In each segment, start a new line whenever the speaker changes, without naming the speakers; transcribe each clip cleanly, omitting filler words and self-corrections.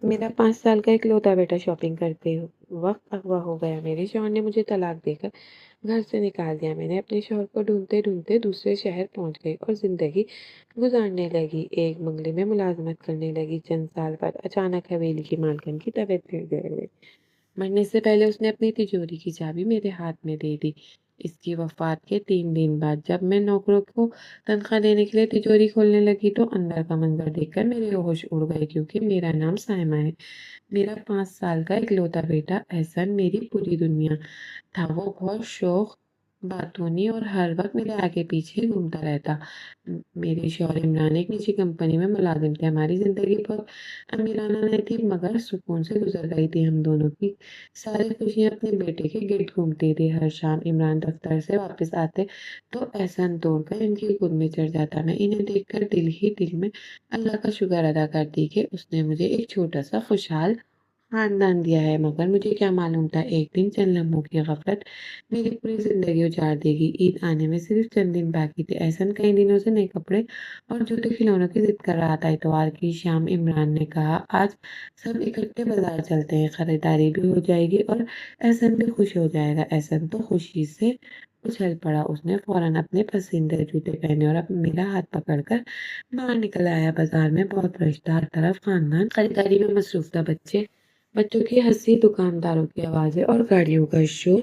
میرا 5 سال کا اکلوتا بیٹا شاپنگ کرتے وقت اغوا ہو گیا۔ میرے شوہر نے مجھے طلاق دے کر گھر سے نکال دیا۔ میں نے اپنے شوہر کو ڈھونڈتے ڈھونڈتے دوسرے شہر پہنچ گئی اور زندگی گزارنے لگی۔ ایک بنگلے میں ملازمت کرنے لگی۔ چند سال بعد اچانک حویلی کی مالکن کی طبیعت بگڑ گئی۔ مرنے سے پہلے اس نے اپنی تجوری کی چابی میرے ہاتھ میں دے دی۔ اس کی وفات کے 3 دن بعد جب میں نوکروں کو تنخواہ دینے کے لیے تجوری کھولنے لگی تو اندر کا منظر دیکھ کر میرے ہوش اڑ گئے، کیونکہ میرا نام سائمہ ہے۔ میرا 5 سال کا اکلوتا بیٹا احسن میری پوری دنیا تھا۔ وہ بہت شوخ باتونی اور ہر وقت میرے آگے پیچھے گھومتا رہتا۔ میرے شوہر عمران ایک نجی کمپنی میں ملازم تھے۔ ہماری زندگی بہت امیرانہ نہیں تھی مگر سکون سے گزر رہی تھی۔ ہم دونوں کی ساری خوشیاں اپنے بیٹے کے گرد گھومتی تھی۔ ہر شام عمران دفتر سے واپس آتے تو احسن دوڑ کر ان کی گود میں چڑھ جاتا۔ میں انہیں دیکھ کر دل ہی دل میں اللہ کا شکر ادا کرتی کہ اس نے مجھے ایک چھوٹا سا خوشحال خاندان دیا ہے، مگر مجھے کیا معلوم تھا ایک دن چند لمحوں کی غفلت میری پوری زندگی اجاڑ دے گی۔ عید آنے میں صرف چند دن باقی تھے۔ احسن کئی دنوں سے نئے کپڑے اور جوتے کھلونوں کی ضد کر رہا تھا۔ اتوار کی شام عمران نے کہا آج سب اکٹھے بازار چلتے ہیں، خریداری بھی ہو جائے گی اور احسن بھی خوش ہو جائے گا۔ احسن تو خوشی سے اچھل پڑا۔ اس نے فوراً اپنے پسندیدہ جوتے پہنے اور میرا ہاتھ پکڑ کر باہر نکل آیا۔ بازار میں بہت رش تھا، ہر طرف خاندان خریداری میں مصروف تھا۔ بچوں کی ہنسی، دکانداروں کی آوازیں اور گاڑیوں کا شور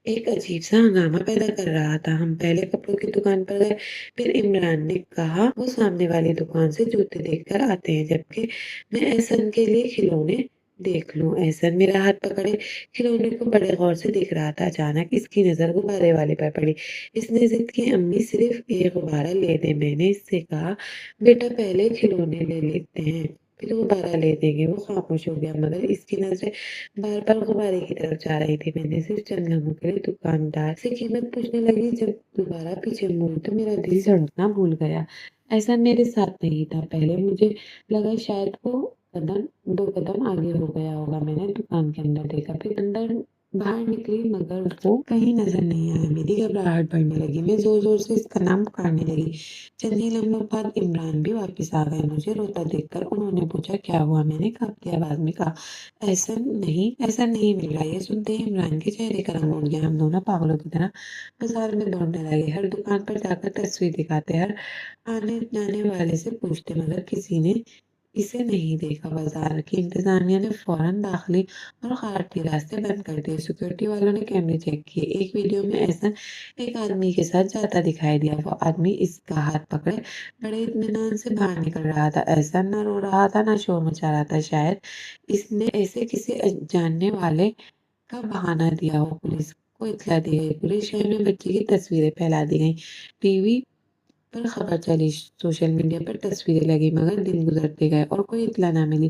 ایک عجیب سا ہنگامہ پیدا کر رہا تھا۔ ہم پہلے کپڑوں کی دکان پر گئے، پھر عمران نے کہا وہ سامنے والی دکان سے جوتے دیکھ کر آتے ہیں جبکہ میں احسن کے لیے کھلونے دیکھ لوں۔ احسن میرا ہاتھ پکڑے کھلونے کو بڑے غور سے دیکھ رہا تھا۔ اچانک اس کی نظر غبارے والے پر پڑی۔ اس نے ضد کی امی صرف ایک غبارہ لے دے۔ میں نے اس سے کہا بیٹا پہلے کھلونے لے لیتے ہیں پھر غبارہ لے دیں گے۔ وہ خاموش ہو گیا مگر اس کی نظریں بار بار غبارے کی طرف جا رہی تھی۔ میں نے صرف چند لمحوں کے لیے دکاندار سے قیمت پوچھنے لگی۔ جب دوبارہ پیچھے مڑی تو میرا دل دھڑکنا بھول گیا۔ ایسا میرے ساتھ نہیں تھا۔ پہلے مجھے لگا شاید وہ 2 قدم آگے ہو گیا ہوگا۔ میں نے دکان کے اندر دیکھا، پھر اندر باہر نکلی مگر وہ کہیں نظر نہیں آیا۔ میری گھبراہٹ بڑھنے لگی۔ میں زور زور سے اس کا نام پکارنے لگی۔ چند ہی لمحوں بعد عمران بھی واپس آ گئے۔ مجھے روتا دیکھ کر انہوں نے پوچھا کیا ہوا؟ میں نے کانپتی آواز میں کہا ایسا نہیں مل رہا۔ یہ سنتے ہی عمران کے چہرے کا رنگ اڑ گیا۔ ہم دونوں پاگلوں کی طرح بازار میں دوڑنے لگے، ہر دکان پر جا کر تصویر دکھاتے، ہر آنے جانے والے سے پوچھتے مگر کسی نے اسے نہیں دیکھا۔ بازار کی انتظامیہ نے فوراً داخلی اور خارجی راستے بند کر دیے۔ سیکورٹی والوں نے کیمرے چیک کیے۔ ایک ویڈیو میں احسن ایک آدمی کے ساتھ جاتا دکھائی دیا۔ وہ آدمی اس کا ہاتھ پکڑے بڑے اطمینان سے باہر نکل رہا تھا۔ احسن نہ رو رہا تھا نہ شور مچا رہا تھا۔ شاید اس نے ایسے کسی جاننے والے کا بہانہ دیا ہو۔ پولیس کو اطلاع دی گئی۔ پورے شہر میں بچے کی تصویریں پھیلا دی گئیں، ٹی وی پر خبر چلی، سوشل میڈیا پر تصویریں لگی، مگر دن گزرتے گئے اور کوئی اطلاع نہ ملی۔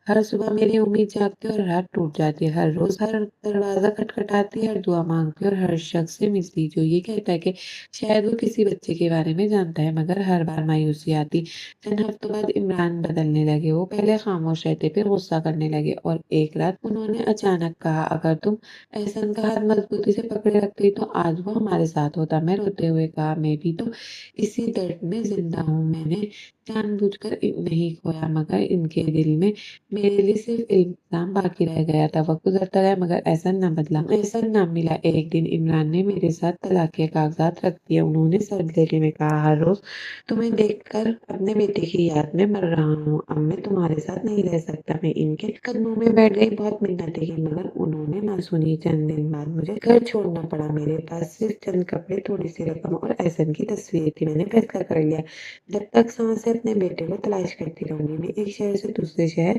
ہر صبح میری امید جاگتی اور رات ٹوٹ جاتی۔ ہر روز ہر دروازہ کھٹکھٹاتی، ہر دعا مانگتی اور ہر شخص سے ملتی جو یہ کہتا ہے کہ شاید وہ کسی بچے کے بارے میں جانتا ہے، مگر ہر بار مایوسی آتی۔ چند ہفتوں بعد عمران بدلنے لگے۔ وہ پہلے خاموش رہتے پھر غصہ کرنے لگے اور ایک رات انہوں نے اچانک کہا اگر تم احسن کا ہاتھ مضبوطی سے پکڑے رکھتی تو آج وہ ہمارے ساتھ ہوتا۔ میں روتے ہوئے کہا میں بھی تو اسی درد میں زندہ ہوں۔ میں نے جان بوجھ کر نہیں کھویا مگر ان کے دل میں میرے لیے صرف الزام باقی رہ گیا تھا۔ وقت گزرتا گیا مگر احسن نہ بدلا، احسن نہ ملا۔ ایک دن عمران نے میرے ساتھ طلاق کے کاغذات رکھ دیے۔ انہوں نے سر لہجے میں کہا ہر روز تمہیں دیکھ کر اپنے بیٹے کی یاد میں مر رہا ہوں۔ اب میں تمہارے ساتھ نہیں رہ سکتا۔ میں ان کے قدموں میں بیٹھ گئی، بہت منتیں کی مگر انہوں نے نہ سنی۔ چند دن بعد مجھے گھر چھوڑنا پڑا۔ میرے پاس صرف چند کپڑے، تھوڑی سی رقم اور احسن کی تصویریں تھی۔ میں نے فیصلہ کر لیا جب تک سانس ہے اپنے بیٹے کو تلاش کرتی رہوں گی۔ میں ایک شہر سے دوسرے شہر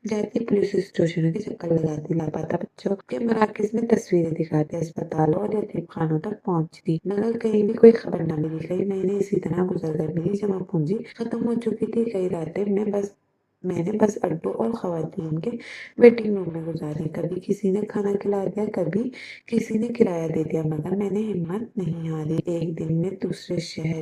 جاتی، پولیس اسٹیشنوں کے چکر لگاتی، لاپتہ بچوں کے مراکز میں تصویریں دکھاتی، اسپتالوں اور یتیم خانوں تک پہنچتی مگر کہیں بھی کوئی خبر نہ ملی۔ کئی مہینے اسی طرح گزر گئے۔ میری جمع پونجی ختم ہو چکی تھی۔ کئی راتیں میں نے بس اڈوں اور خواتین کے ویٹنگ روم میں گزاری۔ کبھی کسی نے کھانا کھلا دیا، کبھی کسی نے کرایہ دے دیا مگر میں نے ہمت نہیں ہاری۔ ایک دن میں دوسرے شہر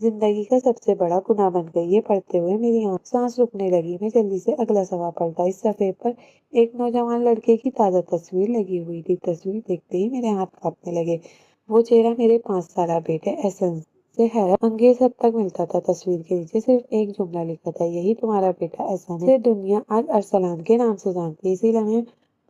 زندگی کا سب سے بڑا گناہ بن گئی۔ یہ پڑھتے ہوئے میری سانس رکنے لگی۔ میں جلدی سے اگلا صفحہ پلٹا۔ اس صفحے پر ایک نوجوان لڑکے کی تازہ تصویر لگی ہوئی تھی۔ تصویر دیکھتے ہی میرے ہاتھ کانپنے لگے۔ وہ چہرہ میرے 5 سالہ بیٹے احسن سے حیرت انگیز حد تک ملتا تھا۔ تصویر کے نیچے صرف ایک جملہ لکھا تھا، یہی تمہارا بیٹا احسن ہے، اسے دنیا آج ارسلان کے نام سے جانتی ہے۔ اسی لمحے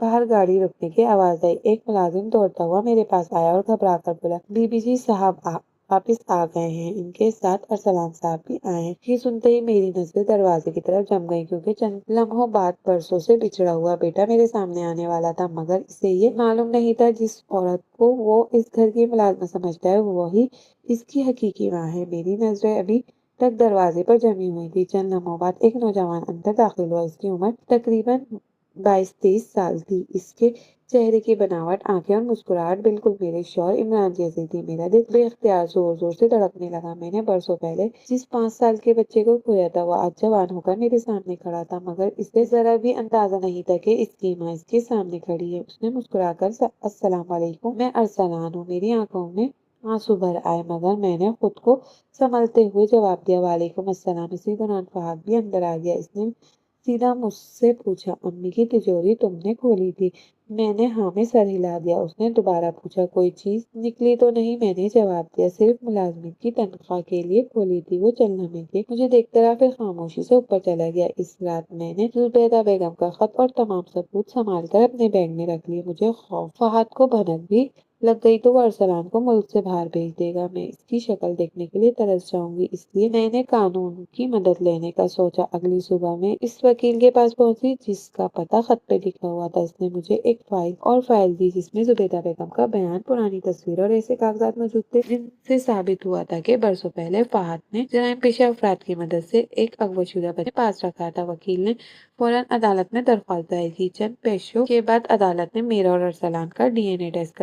باہر گاڑی رکنے کی آواز آئی۔ ایک ملازم دوڑتا ہوا میرے پاس آیا اور گھبرا کر بولا، بی بی جی صاحب واپس آ گئے ہیں، ان کے ساتھ ارسلان صاحب بھی آئے ہیں۔ یہ سنتے ہی میری نظریں دروازے کی طرف جم گئیں، کیونکہ چند لمحوں بعد برسوں سے بچھڑا ہوا بیٹا میرے سامنے آنے والا تھا، مگر اسے یہ معلوم نہیں تھا جس عورت کو وہ اس گھر کی ملازمہ سمجھتا ہے وہی اس کی حقیقی ماں ہے۔ میری نظریں ابھی تک دروازے پر جمی ہوئی تھی۔ چند لمحوں بعد ایک نوجوان اندر داخل ہوا۔ اس کی عمر تقریباً 22-23 سال تھی۔ اس کے چہرے کی بناوٹ، آنکھیں اور مسکراہٹ بالکل میرے شوہر عمران جیسی تھی۔ میرا دل بے اختیار زور زور سے دھڑکنے لگا۔ میں نے برسوں پہلے جس 5 سال کے بچے کو کھویا تھا وہ آج جوان ہو کر میرے سامنے کھڑا تھا، مگر اسے ذرا بھی اندازہ نہیں تھا کہ اس کی ماں اس کے سامنے کھڑی ہے۔ اس نے مسکرا کر السلام علیکم، میں ارسلان ہوں۔ میری آنکھوں میں آنسو بھر آئے، مگر میں نے خود کو سنبھالتے ہوئے جواب دیا، وعلیکم السلام۔ اسی دوران فہد بھی اندر آ گیا۔ اس نے سیدھا مجھ سے پوچھا، امی کی تجوری تم نے کھولی تھی؟ میں نے ہاں میں سر ہلا دیا۔ اس نے دوبارہ پوچھا، کوئی چیز نکلی تو نہیں؟ میں نے جواب دیا، صرف ملازمت کی تنخواہ کے لیے کھولی تھی۔ وہ چند لمحے کے مجھے دیکھتا رہا، پھر خاموشی سے اوپر چلا گیا۔ اس رات میں نے زبیدہ بیگم کا خط اور تمام ثبوت سنبھال کر اپنے بیگ میں رکھ لیے۔ مجھے خوف فہد کو بھنک بھی لگ گئی تو وہ ارسلان کو ملک سے باہر بھیج دے گا، میں اس کی شکل دیکھنے کے لیے ترس جاؤں گی۔ اس لیے میں نے قانون کی مدد لینے کا سوچا۔ اگلی صبح میں اس وکیل کے پاس پہنچی جس کا پتہ خط پہ لکھا ہوا تھا۔ اس نے مجھے ایک فائل دی جس میں زبیدہ بیگم کا بیان، پرانی تصویر اور ایسے کاغذات موجود تھے جن سے ثابت ہوا تھا کہ برسوں پہلے فہد نے جرائم پیشہ افراد کی مدد سے ایک اغوا شدہ بچے پاس رکھا تھا۔ وکیل نے فوراً عدالت میں درخواست دائر کی۔ چند پیشوں کے بعد عدالت نے میرا اور ارسلان کا ڈی این اے ٹیسٹ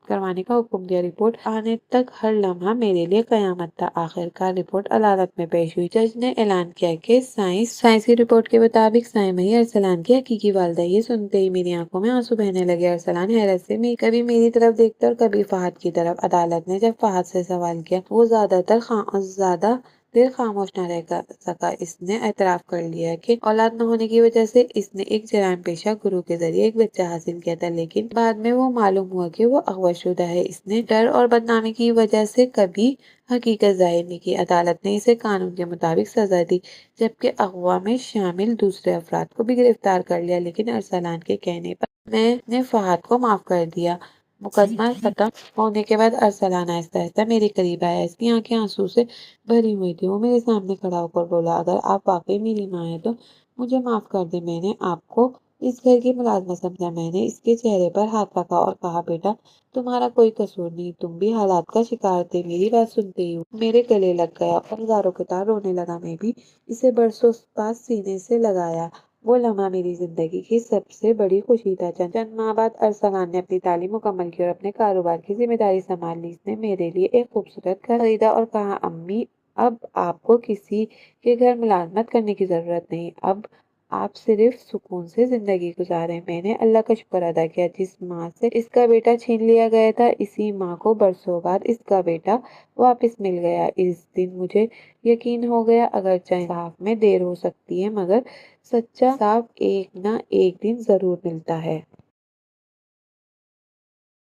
کروانے کا حکم دیا۔ رپورٹ آنے تک ہر لمحہ میرے لیے قیامت تھا۔ آخرکار رپورٹ عدالت میں پیش ہوئی۔ جج نے اعلان کیا کہ سائنسی رپورٹ کے مطابق سائمہ ارسلان کی حقیقی والدہ۔ یہ سنتے ہی میری آنکھوں میں آنسو بہنے لگے۔ ارسلان حیرت سے کبھی میری طرف دیکھتا اور کبھی فہد کی طرف۔ عدالت نے جب فہد سے سوال کیا، وہ زیادہ دیر خاموش نہ رہ سکا۔ اس نے اعتراف کر لیا کہ اولاد نہ ہونے کی وجہ سے اس نے ایک جرائم پیشہ گروہ کے ذریعے ایک بچہ حاصل کیا تھا، لیکن بعد میں وہ معلوم ہوا کہ وہ اغوا شدہ ہے۔ اس نے ڈر اور بدنامی کی وجہ سے کبھی حقیقت ظاہر نہیں کی۔ عدالت نے اسے قانون کے مطابق سزا دی، جبکہ اغوا میں شامل دوسرے افراد کو بھی گرفتار کر لیا، لیکن ارسلان کے کہنے پر میں نے فہد کو معاف کر دیا۔ مقدمہ ختم ہونے کے بعد ارسلان آہستہ آہستہ میرے قریب آیا۔ اس کی آنکھیں آنسو سے بھری ہوئی تھی۔ وہ میرے سامنے کھڑا ہو کر بولا، اگر آپ واقعی میری ماں ہیں تو مجھے معاف کر دیں۔ میں نے آپ کو اس گھر کی ملازمہ سمجھا۔ میں نے اس کے چہرے پر ہاتھ رکھا اور کہا، بیٹا تمہارا کوئی قصور نہیں، تم بھی حالات کا شکار تھے۔ میری بات سنتے ہی میرے گلے لگ گیا اور زاروں کے تار رونے لگا۔ میں بھی اسے برسوں بعد سینے سے لگایا۔ وہ لمحہ میری زندگی کی سب سے بڑی خوشی تھا۔ چند ماہ بعد ارسلان نے اپنی تعلیم مکمل کی اور اپنے کاروبار کی ذمہ داری سنبھال لی۔ اس نے میرے لیے ایک خوبصورت گھر خریدا اور کہا، امی اب آپ کو کسی کے گھر ملازمت کرنے کی ضرورت نہیں، اب آپ صرف سکون سے زندگی گزاریں۔ میں نے اللہ کا شکر ادا کیا، جس ماں سے اس کا بیٹا چھین لیا گیا تھا، اسی ماں کو برسوں بعد اس کا بیٹا واپس مل گیا۔ اس دن مجھے یقین ہو گیا، اگرچہ انصاف میں دیر ہو سکتی ہے، مگر سچا انصاف ایک نہ ایک دن ضرور ملتا ہے۔